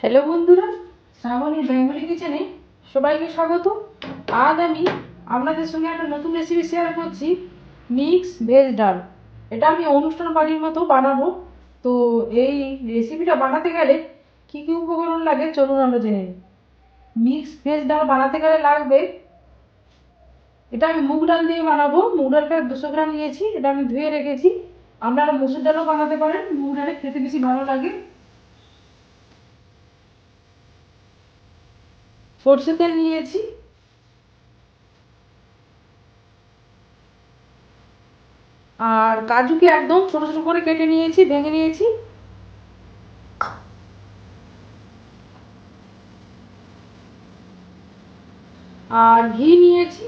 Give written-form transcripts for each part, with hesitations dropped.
Hello বন্ধুরা, Shrabani Bengali কিচেনে সবাইকে স্বাগত। আজ আমি আপনাদের সঙ্গে একটা নতুন রেসিপি শেয়ার করছি, মিক্স ভেজ ডাল। এটা আমি অনুষ্ঠান বাড়ির মতো বানাবো। তো এই রেসিপিটা বানাতে গেলে কী কী উপকরণ লাগে চলুন আমরা জেনে নিই। মিক্স ভেজ ডাল বানাতে গেলে লাগবে, এটা আমি মুগ ডাল দিয়ে বানাবো। মুগ ডালটা 200 গ্রাম নিয়েছি, এটা আমি ধুয়ে রেখেছি। আপনারা মসুর ডালও বানাতে পারেন, মুগ ডালে খেতে বেশি ভালো লাগে। সর্ষে তেল নিয়েছি, আর কাজুকে একদম ছোটো ছোটো করে কেটে নিয়েছি, ভেঙে নিয়েছি। আর ঘি নিয়েছি।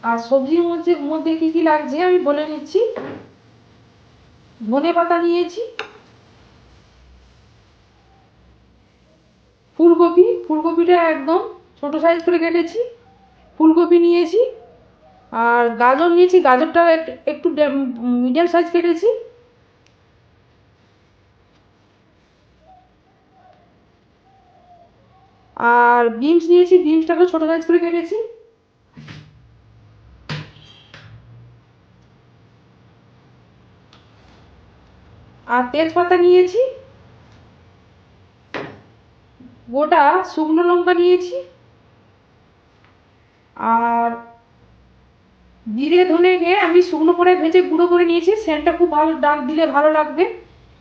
আর সবজির মধ্যে মধ্যে কী কী লাগছে আমি বলে নিচ্ছি। ধনে পাতা নিয়েছি, ফুলকপি, ফুলকপিটা একদম ছোটো সাইজ করে কেটেছি। ফুলকপি নিয়েছি। আর গাজর নিয়েছি, গাজরটা একটু মিডিয়াম সাইজ কেটেছি। আর বিনস নিয়েছি, বিনসটাকে ছোটো সাইজ করে কেটেছি। আর তেজপাতা নিয়েছি, গোটা শুকনো লঙ্কা নিয়েছি। আর জিরে ধনেকে আমি শুকনো করে ভেজে গুঁড়ো করে নিয়েছি, সেন্টটা খুব ভালো, ডাল দিলে ভালো লাগবে,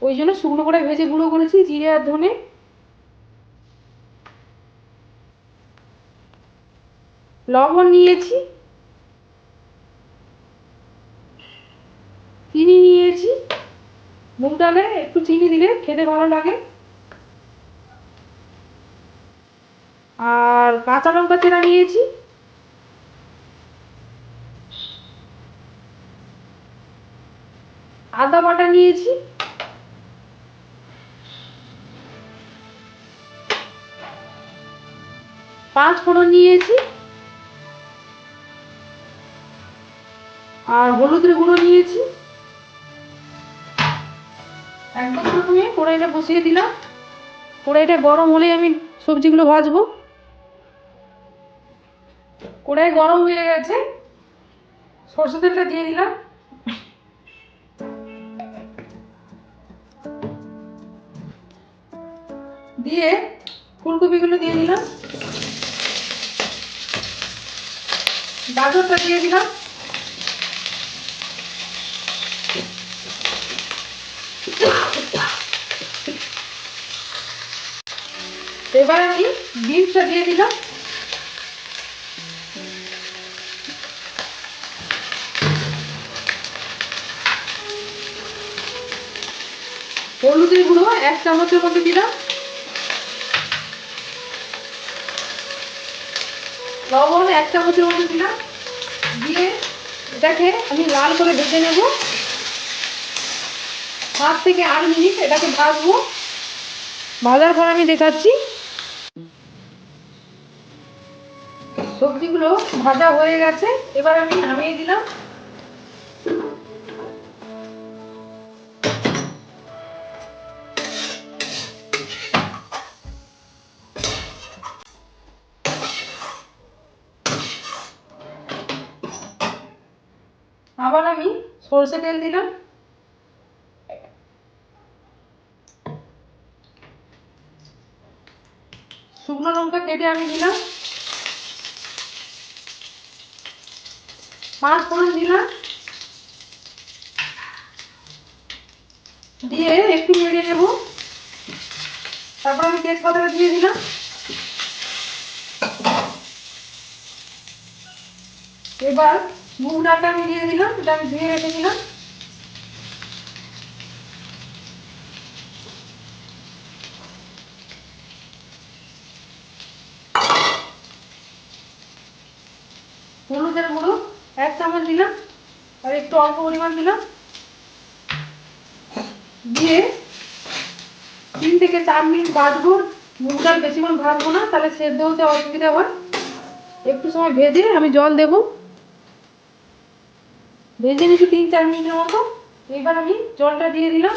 ওই জন্য শুকনো করে ভেজে গুঁড়ো করেছি জিরে আর ধনে। লবণ নিয়েছি, চিনি নিয়েছি, মুগ ডালে একটু চিনি দিলে খেতে ভালো লাগে। আর কাঁচা লঙ্কা চেরা নিয়েছি। আদা বাটা নিয়েছি। পাঁচ ফোড়ন নিয়েছি। আর হলুদের গুঁড়ো নিয়েছি। একদম প্রথমে কড়াইটা বসিয়ে দিলাম, কড়াইটা গরম হলেই আমি সবজিগুলো ভাজবো। কড়াই গরম হয়ে গেছে, সরষে তেলটা দিয়ে দিলাম। দিয়ে ফুলকপিগুলো দিয়ে দিলাম, গাজরটা দিয়ে দিলাম। এবার আমি বিনসটা দিয়ে দিলাম। হলুদের গুঁড়ো 1 চামচের মতো দিলাম। লবণ 1 চামচের মতো দিলাম। দিয়ে এটাকে আমি লাল করে ভেজে নেব। 7 থেকে 8 মিনিট এটাকে ভাজবো। ভাজার পর আমি দেখাচ্ছি। সবজিগুলো ভাজা হয়ে গেছে, এবার আমি নামিয়ে দিলাম। আবার আমি সরষে তেল দিলাম। শুকনো লঙ্কা কেটে আমি দিলাম। 5 ফোড়ন দিলাম। দিয়ে একটু নেড়ে নেব। তারপর আমি তেজপাতাটা দিয়ে দিলাম। এবার মুগ ডালটা আমি দিয়ে দিলাম, এটা আমি ধুয়ে রেখে দিলাম। হলুদের গুঁড়ো 1 চামচ দিলাম, আর একটু অল্প পরিমাণ দিলাম। দিয়ে 3 থেকে 4 মিনিট ভাজবো। মুগ ডাল বেশিক্ষণ ভাজবো না, তাহলে সেদ্ধ হতে অসুবিধা হয়। একটু সময় ভেজে আমি জল দেবো। ভেজে নিচ্ছি 3-4 মিনিটের মতো। এবার আমি জলটা দিয়ে দিলাম।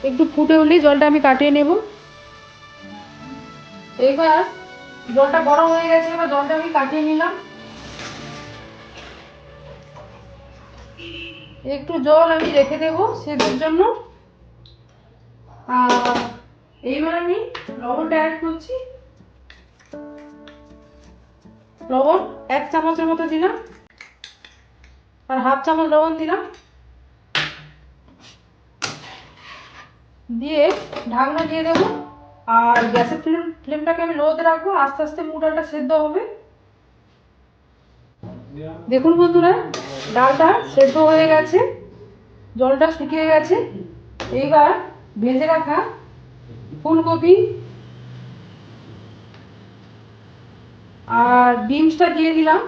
একটু ফুটে উঠলেই জলটা আমি কাটিয়ে নেব। এবার জলটা গরম হয়ে গেছে, এবার জলটা আমি কাটিয়ে নিলাম। একটু জল আমি রেখে দেবো সেদ্ধর জন্য। আর এইবার আমি লবণটা অ্যাড করছি। লবণ 1 চামচের মতো দিলাম, আর হাফ চামচ লবণ দিলাম। দিয়ে ঢাকনা দিয়ে দেবো। আর গ্যাসের ফ্লেমটাকে আমি লোতে রাখবো, আস্তে আস্তে মুগ ডালটা সেদ্ধ হবে। দেখুন বন্ধুরা, ডালটা সেদ্ধ হয়ে গেছে, জলটা শুকিয়ে গেছে। এইবার ভেজে রাখা ফুলকপি আর বিনসটা দিয়ে দিলাম।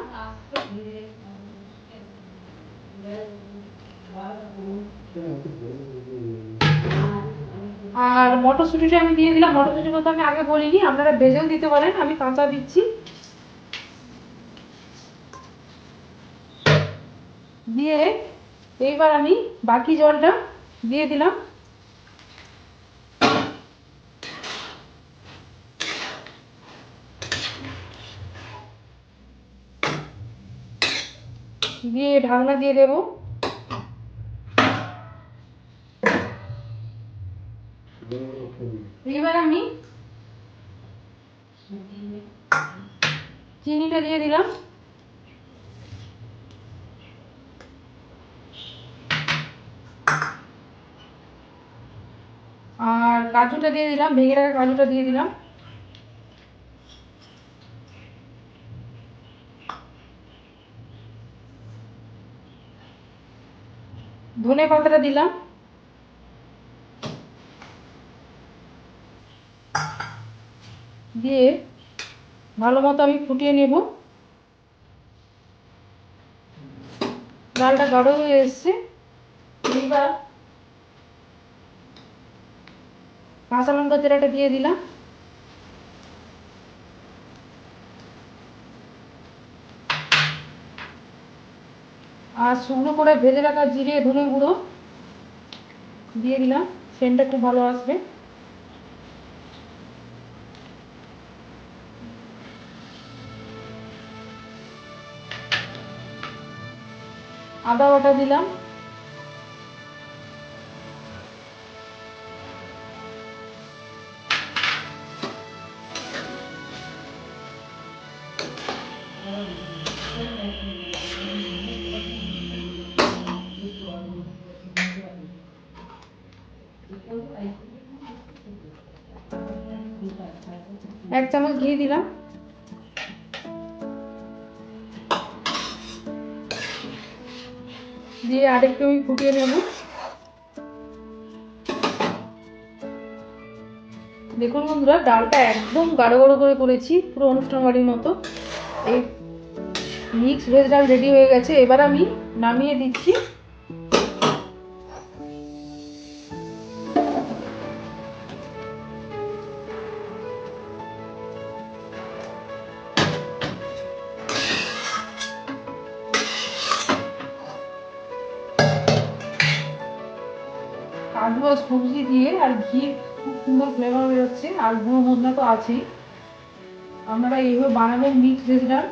আর মটরশুঁটিটা আমি দিয়ে দিলাম। মটরশুঁটির কথা আমি আগে বলিনি, আপনারা ভেজেও দিতে পারেন, আমি কাঁচা দিচ্ছি। দিয়ে এইবার আমি বাকি জলটা দিয়ে দিলাম। দিয়ে ঢাকনা দিয়ে দেবো। এবার আমি চিনিটা দিয়ে দিলাম। আর কাজুটা দিয়ে দিলাম, ভেঙে রাখা কাজুটা দিয়ে দিলাম। ধনে পাতাটা দিলাম। দিয়ে ভালো মতো আমি ফুটিয়ে নেব। ডালটা গাঢ় হয়ে এসছে। এইবার কাঁচা লঙ্কা চেরাটা দিয়ে দিলাম। আর শুকনো করে ভেজে রাখা জিরে ধনে গুঁড়ো দিয়ে দিলাম, সেন্টটা খুব ভালো আসবে। আদা বাটা দিলাম। এক চামচ ঘি দিলাম। দিয়ে আরেকটু আমি ফুটিয়ে নেব। দেখুন বন্ধুরা, ডালটা একদম গাঢ় গাঢ় করে করেছি, পুরো অনুষ্ঠান বাড়ির মতো। এই মিক্স ভেজ ডাল রেডি হয়ে গেছে। এবার আমি নামিয়ে দিচ্ছি। কাজু আর সবজি দিয়ে আর ঘি, খুব সুন্দর ফ্লেভার বেরোচ্ছে। আর গুঁড়ো মশলা তো আছেই। আপনারা এইভাবে বানাবেন মিক্স ভেজ ডাল,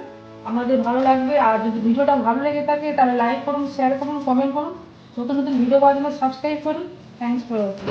আমাদের ভালো লাগবে। আর যদি ভিডিওটা ভালো লেগে থাকে তাহলে লাইক করুন, শেয়ার করুন, কমেন্ট করুন। নতুন নতুন ভিডিও পাওয়ার জন্য সাবস্ক্রাইব করুন। Thanks for watching.